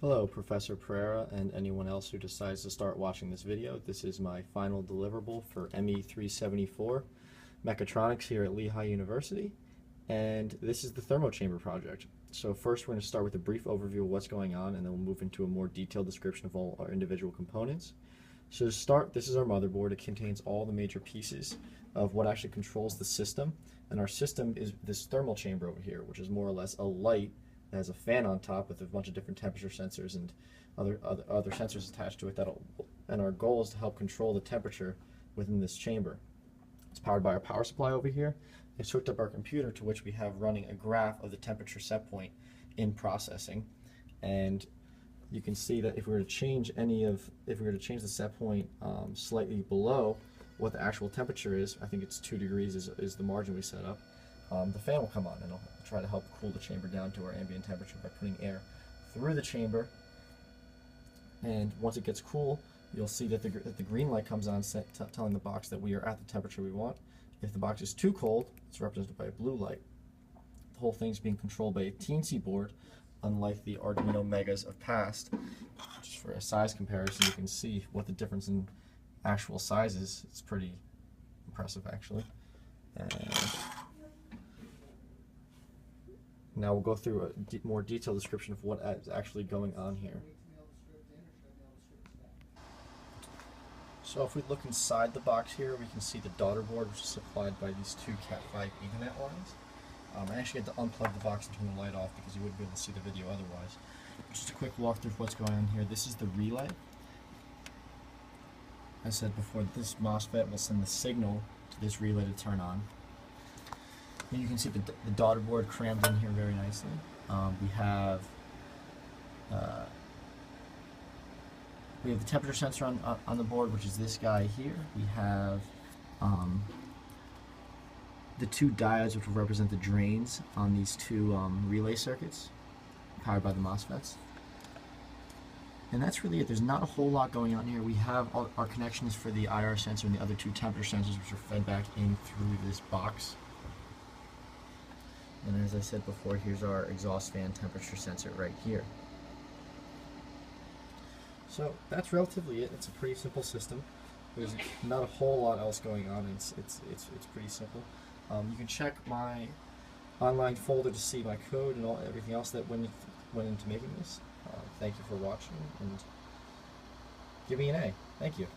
Hello, Professor Pereira and anyone else who decides to start watching this video. This is my final deliverable for ME374 Mechatronics here at Lehigh University, and this is the thermochamber project. So first we're going to start with a brief overview of what's going on, and then we'll move into a more detailed description of all our individual components. So to start, this is our motherboard. It contains all the major pieces of what actually controls the system, and our system is this thermal chamber over here, which is more or less a light that has a fan on top with a bunch of different temperature sensors and other sensors attached to it. And our goal is to help control the temperature within this chamber. It's powered by our power supply over here. It's hooked up our computer, to which we have running a graph of the temperature set point in processing. And you can see that if we were to change the set point slightly below what the actual temperature is, I think it's 2 degrees is the margin we set up, the fan will come on, and it'll try to help cool the chamber down to our ambient temperature by putting air through the chamber. And once it gets cool, you'll see that the green light comes on, telling the box that we are at the temperature we want. If the box is too cold, it's represented by a blue light. The whole thing's being controlled by a teensy board, unlike the Arduino Megas of past. Just for a size comparison, you can see what the difference in actual size is. It's pretty impressive, actually. And now we'll go through a more detailed description of what is actually going on here. So if we look inside the box here, we can see the daughter board, which is supplied by these two Cat5 Ethernet lines. I actually had to unplug the box and turn the light off because you wouldn't be able to see the video otherwise. Just a quick walkthrough of what's going on here. This is the relay. As I said before, this MOSFET will send the signal to this relay to turn on. And you can see the daughter board crammed in here very nicely. We have the temperature sensor on the board, which is this guy here. We have the two diodes, which will represent the drains on these two relay circuits, powered by the MOSFETs. And that's really it. There's not a whole lot going on here. We have our connections for the IR sensor and the other two temperature sensors, which are fed back in through this box. And as I said before, here's our exhaust fan temperature sensor right here. So that's relatively it. It's a pretty simple system. There's not a whole lot else going on. It's pretty simple. You can check my online folder to see my code and everything else that went into making this. Thank you for watching, and give me an A. Thank you.